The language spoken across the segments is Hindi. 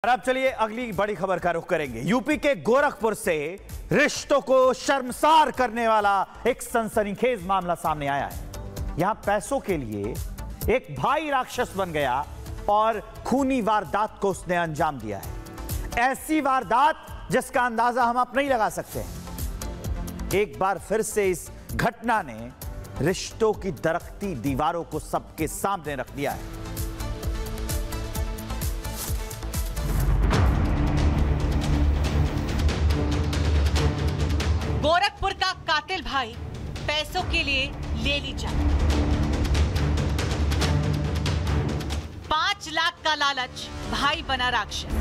अब चलिए अगली बड़ी खबर का रुख करेंगे। यूपी के गोरखपुर से रिश्तों को शर्मसार करने वाला एक सनसनीखेज मामला सामने आया है। यहां पैसों के लिए एक भाई राक्षस बन गया और खूनी वारदात को उसने अंजाम दिया है। ऐसी वारदात जिसका अंदाजा हम आप नहीं लगा सकते हैं। एक बार फिर से इस घटना ने रिश्तों की दरकती दीवारों को सबके सामने रख दिया है। गोरखपुर का कातिल भाई पैसों के लिए ले ली जाए। 5 लाख का लालच, भाई बना राक्षस।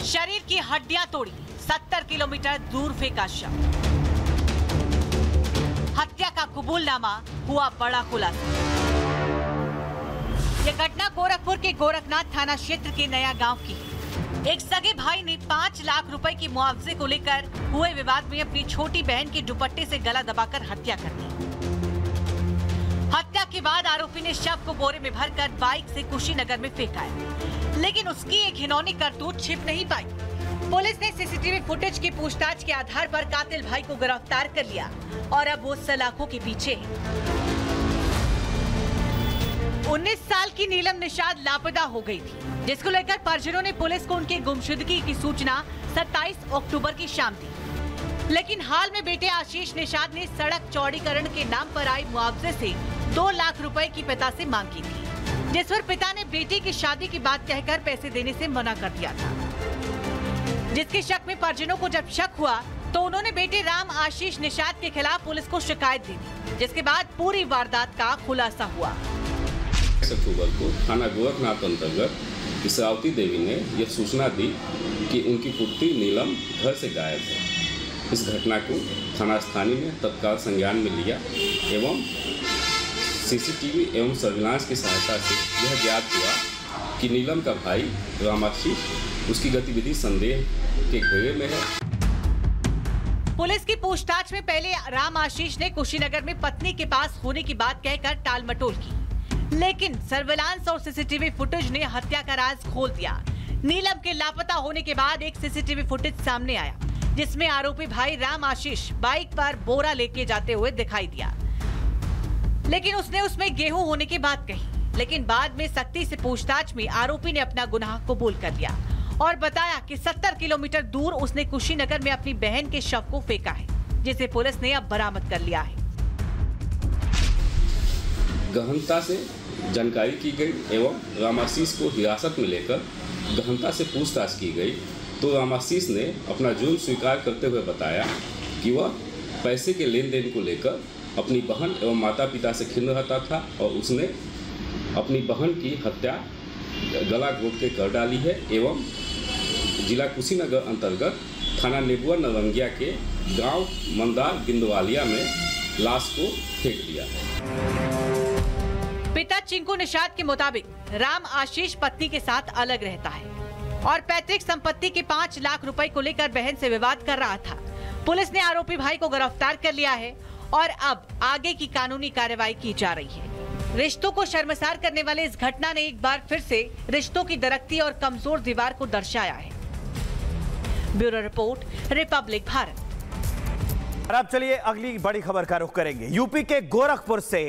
शरीर की हड्डियां तोड़ी, 70 किलोमीटर दूर फेंका शव। हत्या का कबूलनामा, हुआ बड़ा खुलासा। यह घटना गोरखपुर के गोरखनाथ थाना क्षेत्र के नया गांव की है। एक सगे भाई ने 5 लाख रुपए की मुआवजे को लेकर हुए विवाद में अपनी छोटी बहन के दुपट्टे से गला दबाकर हत्या कर दी। हत्या के बाद आरोपी ने शव को बोरे में भरकर बाइक से कुशीनगर में फेंका है, लेकिन उसकी एक घिनौनी करतूत छिप नहीं पाई। पुलिस ने सीसीटीवी फुटेज की पूछताछ के आधार पर कातिल भाई को गिरफ्तार कर लिया और अब वो सलाखों के पीछे है। 19 साल की नीलम निषाद लापता हो गई थी, जिसको लेकर परिजनों ने पुलिस को उनके गुमशुदगी की सूचना 27 अक्टूबर की शाम दी। लेकिन हाल में बेटे आशीष निषाद ने सड़क चौड़ीकरण के नाम पर आई मुआवजे से 2 लाख रुपए की पिता से मांग की थी, जिस पर पिता ने बेटी की शादी की बात कहकर पैसे देने से मना कर दिया था। जिसके शक में परिजनों को जब शक हुआ तो उन्होंने बेटे राम आशीष निषाद के खिलाफ पुलिस को शिकायत दी थी, जिसके बाद पूरी वारदात का खुलासा हुआ। अक्टूबर को थाना गोरखनाथ अंतर्गत किसावती देवी ने यह सूचना दी कि उनकी पुत्री नीलम घर से गायब है। इस घटना को थाना स्थानीय ने तत्काल संज्ञान में लिया एवं सीसीटीवी एवं सर्विलांस की सहायता से यह ज्ञात हुआ कि नीलम का भाई रामाशीष उसकी गतिविधि संदेह के घेरे में है। पुलिस की पूछताछ में पहले राम आशीष ने कुशीनगर में पत्नी के पास होने की बात कहकर टाल मटोल की, लेकिन सर्विलांस और सीसीटीवी फुटेज ने हत्या का राज खोल दिया। नीलम के लापता होने के बाद एक सीसीटीवी फुटेज सामने आया, जिसमें आरोपी भाई राम आशीष बाइक पर बोरा लेके जाते हुए दिखाई दिया, लेकिन उसने उसमें गेहूं होने की बात कही। लेकिन बाद में सख्ती से पूछताछ में आरोपी ने अपना गुनाह कबूल कर लिया और बताया कि 70 किलोमीटर दूर उसने कुशीनगर में अपनी बहन के शव को फेंका है, जिसे पुलिस ने अब बरामद कर लिया है। गहनता से जानकारी की गई एवं रामाशीष को हिरासत में लेकर गहनता से पूछताछ की गई तो रामाशीष ने अपना जुर्म स्वीकार करते हुए बताया कि वह पैसे के लेन देन को लेकर अपनी बहन एवं माता पिता से खिन्न रहता था और उसने अपनी बहन की हत्या गला घोट के कर डाली है एवं जिला कुशीनगर अंतर्गत थाना नेबुआ नवंगिया के गांव मंदार गिंदवालिया में लाश को फेंक दिया है। पिता चिंकू निषाद के मुताबिक राम आशीष पत्नी के साथ अलग रहता है और पैतृक संपत्ति के 5 लाख रुपए को लेकर बहन से विवाद कर रहा था। पुलिस ने आरोपी भाई को गिरफ्तार कर लिया है और अब आगे की कानूनी कार्रवाई की जा रही है। रिश्तों को शर्मसार करने वाले इस घटना ने एक बार फिर से रिश्तों की दरकती और कमजोर दीवार को दर्शाया है। Bureau report, Republic Bharat. अब चलिए अगली बड़ी खबर का रुख करेंगे। यूपी के गोरखपुर से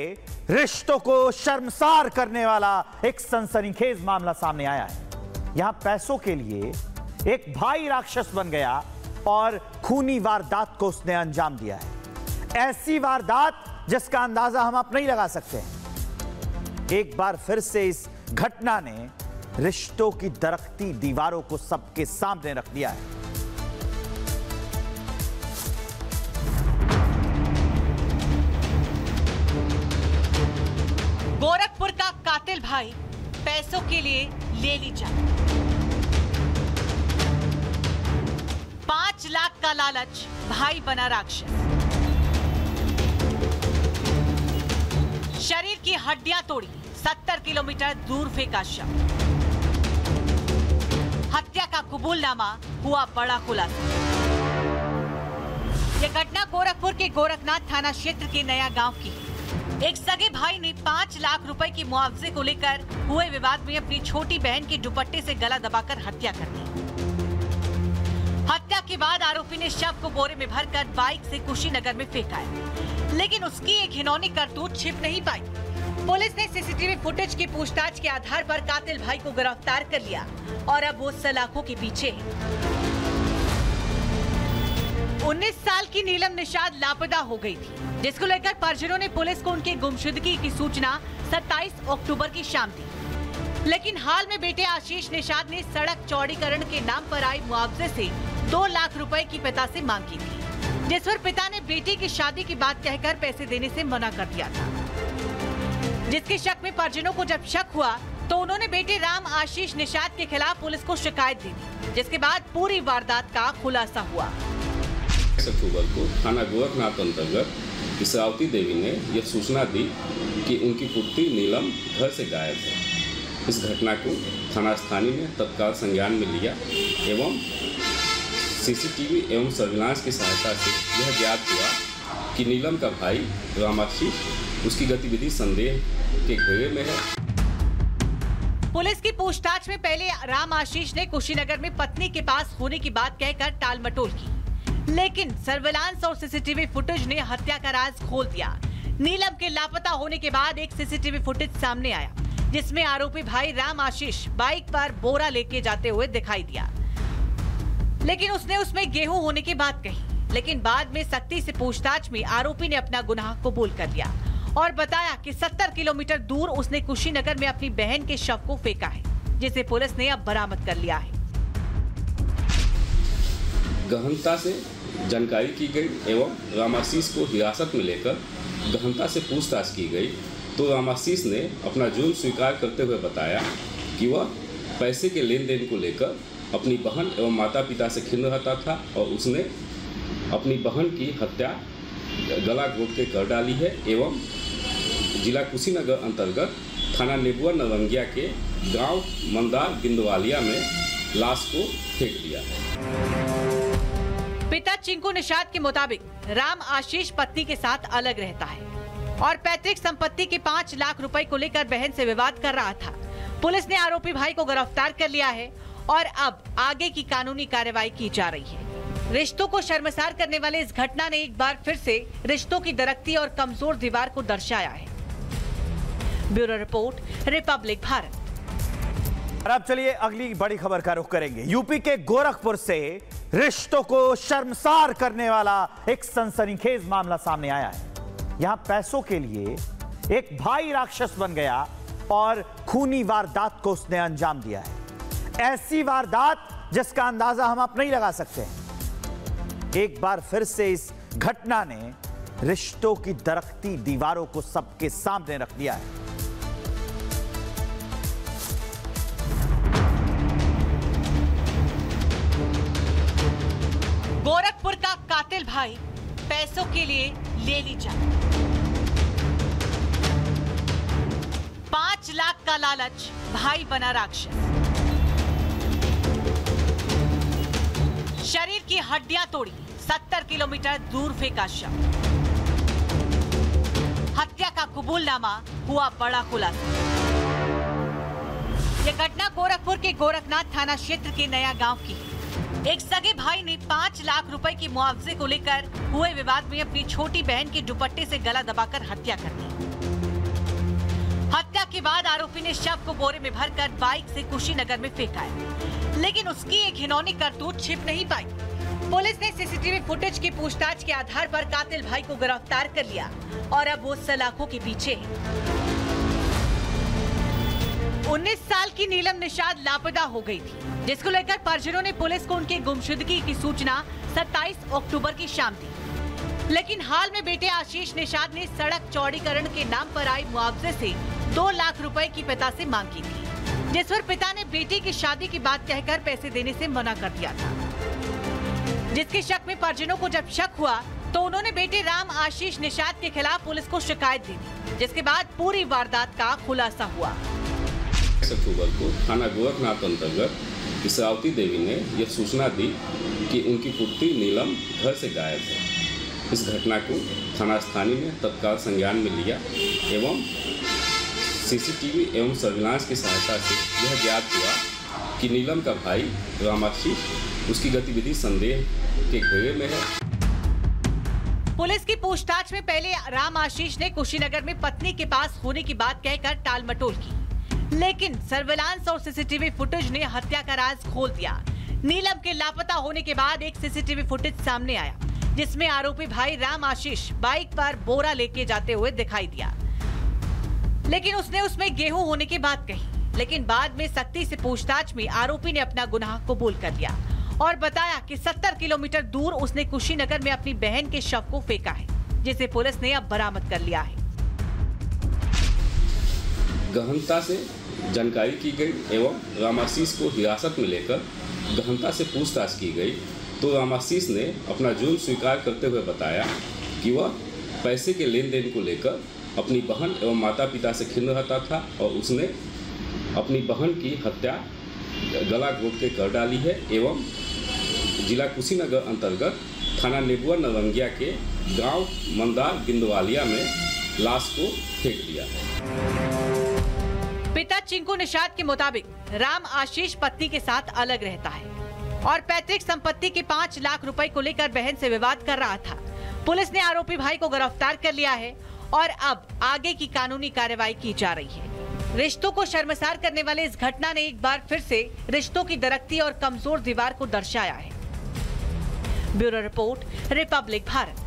रिश्तों को शर्मसार करने वाला एक सनसनीखेज मामला सामने आया है। यहां पैसों के लिए एक भाई राक्षस बन गया और खूनी वारदात को उसने अंजाम दिया है। ऐसी वारदात जिसका अंदाजा हम आप नहीं लगा सकते हैं। एक बार फिर से इस घटना ने रिश्तों की दरकती दीवारों को सबके सामने रख दिया है। गोरखपुर का कातिल भाई पैसों के लिए ले ली जाए। 5 लाख का लालच, भाई बना राक्षस। शरीर की हड्डियां तोड़ी, 70 किलोमीटर दूर फेंका शव। हत्या का कबूलनामा, हुआ बड़ा खुलासा। यह घटना गोरखपुर के गोरखनाथ थाना क्षेत्र के नया गांव की है। एक सगे भाई ने 5 लाख रुपए की मुआवजे को लेकर हुए विवाद में अपनी छोटी बहन के दुपट्टे से गला दबाकर हत्या कर दी। हत्या के बाद आरोपी ने शव को बोरे में भरकर बाइक से कुशीनगर में फेंका है, लेकिन उसकी एक घिनौनी करतूत छिप नहीं पाई। पुलिस ने सीसीटीवी फुटेज की पूछताछ के आधार पर कातिल भाई को गिरफ्तार कर लिया और अब वो सलाखों के पीछे है। 19 साल की नीलम निषाद लापता हो गई थी, जिसको लेकर परिजनों ने पुलिस को उनके गुमशुदगी की सूचना 27 अक्टूबर की शाम दी। लेकिन हाल में बेटे आशीष निषाद ने सड़क चौड़ीकरण के नाम पर आई मुआवजे से 2 लाख रुपए की पिता से मांग की थी, जिस पर पिता ने बेटी की शादी की बात कहकर पैसे देने से मना कर दिया था। जिसके शक में परिजनों को जब शक हुआ तो उन्होंने बेटे राम आशीष निषाद के खिलाफ पुलिस को शिकायत दी, जिसके बाद पूरी वारदात का खुलासा हुआ। अक्टूबर को थाना गोरखनाथ अंतर्गत इसरावती देवी ने यह सूचना दी कि उनकी पुत्री नीलम घर से गायब है। इस घटना को थाना स्थानीय ने तत्काल संज्ञान में लिया एवं सीसीटीवी एवं सर्विलांस की सहायता से यह ज्ञात हुआ कि नीलम का भाई रामाशीष उसकी गतिविधि संदेह के घेरे में है। पुलिस की पूछताछ में पहले राम आशीष ने कुशीनगर में पत्नी के पास होने की बात कहकर टालमटोल की, लेकिन सर्विलांस और सीसीटीवी फुटेज ने हत्या का राज खोल दिया। नीलम के लापता होने के बाद एक सीसीटीवी फुटेज सामने आया, जिसमें आरोपी भाई राम आशीष बाइक पर बोरा लेके जाते हुए दिखाई दिया, लेकिन उसने उसमें गेहूं होने की बात कही। लेकिन बाद में सख्ती से पूछताछ में आरोपी ने अपना गुनाह कबूल कर लिया और बताया कि 70 किलोमीटर दूर उसने कुशीनगर में अपनी बहन के शव को फेंका है, जिसे पुलिस ने अब बरामद कर लिया है। गहनता से जानकारी की गई एवं रामाशीष को हिरासत में लेकर गहनता से पूछताछ की गई तो रामाशीष ने अपना जुर्म स्वीकार करते हुए बताया कि वह पैसे के लेन देन को लेकर अपनी बहन एवं माता पिता से खिन्न रहता था और उसने अपनी बहन की हत्या गला घोट के कर डाली है एवं जिला कुशीनगर अंतर्गत थाना नेबुआ नवंगिया के गांव मंदार बिंदवालिया में लाश को फेंक दिया है। पिता चिंकू निषाद के मुताबिक राम आशीष पत्नी के साथ अलग रहता है और पैतृक संपत्ति के 5 लाख रुपए को लेकर बहन से विवाद कर रहा था। पुलिस ने आरोपी भाई को गिरफ्तार कर लिया है और अब आगे की कानूनी कार्रवाई की जा रही है। रिश्तों को शर्मसार करने वाले इस घटना ने एक बार फिर से रिश्तों की दरकती और कमजोर दीवार को दर्शाया है। Bureau report, Republic Bharat. और अब चलिए अगली बड़ी खबर का रुख करेंगे। यूपी के गोरखपुर से रिश्तों को शर्मसार करने वाला एक सनसनीखेज मामला सामने आया है। यहां पैसों के लिए एक भाई राक्षस बन गया और खूनी वारदात को उसने अंजाम दिया है। ऐसी वारदात जिसका अंदाजा हम आप नहीं लगा सकते। एक बार फिर से इस घटना ने रिश्तों की दरकती दीवारों को सबके सामने रख दिया है। गोरखपुर का कातिल भाई पैसों के लिए ले ली जाए। 5 लाख का लालच, भाई बना राक्षस। शरीर की हड्डियां तोड़ी, 70 किलोमीटर दूर फेंका शव। हत्या का कबूलनामा, हुआ बड़ा खुलासा। यह घटना गोरखपुर के गोरखनाथ थाना क्षेत्र के नया गांव की है। एक सगे भाई ने 5 लाख रुपए की मुआवजे को लेकर हुए विवाद में अपनी छोटी बहन के दुपट्टे से गला दबाकर हत्या कर दी। हत्या के बाद आरोपी ने शव को बोरे में भरकर बाइक से कुशीनगर में फेंका है, लेकिन उसकी एक घिनौनी करतूत छिप नहीं पाई। पुलिस ने सीसीटीवी फुटेज की पूछताछ के आधार पर कातिल भाई को गिरफ्तार कर लिया और अब वो सलाखों के पीछे है। 19 साल की नीलम निषाद लापता हो गई थी, जिसको लेकर परिजनों ने पुलिस को उनके गुमशुदगी की सूचना 27 अक्टूबर की शाम दी। लेकिन हाल में बेटे आशीष निषाद ने सड़क चौड़ीकरण के नाम पर आई मुआवजे से 2 लाख रुपए की पिता से मांग की थी, जिस पर पिता ने बेटी की शादी की बात कहकर पैसे देने से मना कर दिया था। जिसके शक में परिजनों को जब शक हुआ तो उन्होंने बेटे राम आशीष निषाद के खिलाफ पुलिस को शिकायत दी, जिसके बाद पूरी वारदात का खुलासा हुआ। अक्टूबर को थाना गोरखनाथ अंतर्गत इसरावती देवी ने यह सूचना दी कि उनकी पुत्री नीलम घर से गायब है। इस घटना को थाना स्थानीय ने तत्काल संज्ञान में लिया एवं सीसीटीवी एवं सर्विलांस की सहायता से यह ज्ञात हुआ कि नीलम का भाई रामाशीष उसकी गतिविधि संदेह के घेरे में है। पुलिस की पूछताछ में पहले राम आशीष ने कुशीनगर में पत्नी के पास होने की बात कहकर टाल मटोल की, लेकिन सर्विलांस और सीसीटीवी फुटेज ने हत्या का राज खोल दिया। नीलम के लापता होने के बाद एक सीसीटीवी फुटेज सामने आया, जिसमें आरोपी भाई राम आशीष बाइक पर बोरा लेके जाते हुए दिखाई दिया, लेकिन उसने उसमें गेहूं होने की बात कही। लेकिन बाद में सख्ती से पूछताछ में आरोपी ने अपना गुनाह कबूल कर लिया और बताया कि 70 किलोमीटर दूर उसने कुशीनगर में अपनी बहन के शव को फेंका है, जिसे पुलिस ने अब बरामद कर लिया है। गहनता से जानकारी की गई एवं रामाशीष को हिरासत में लेकर गहनता से पूछताछ की गई तो रामाशीष ने अपना जुर्म स्वीकार करते हुए बताया कि वह पैसे के लेन देन को लेकर अपनी बहन एवं माता पिता से खिन्न रहता था और उसने अपनी बहन की हत्या गला घोट के कर डाली है एवं जिला कुशीनगर अंतर्गत थाना नेबुआ नरंगिया के गांव मंदार बिंदवालिया में लाश को फेंक दिया है। पिता चिंकू निषाद के मुताबिक राम आशीष पत्नी के साथ अलग रहता है और पैतृक संपत्ति के 5 लाख रुपए को लेकर बहन से विवाद कर रहा था। पुलिस ने आरोपी भाई को गिरफ्तार कर लिया है और अब आगे की कानूनी कार्रवाई की जा रही है। रिश्तों को शर्मसार करने वाले इस घटना ने एक बार फिर से रिश्तों की दरकती और कमजोर दीवार को दर्शाया है। Bureau report, Republic Bharat.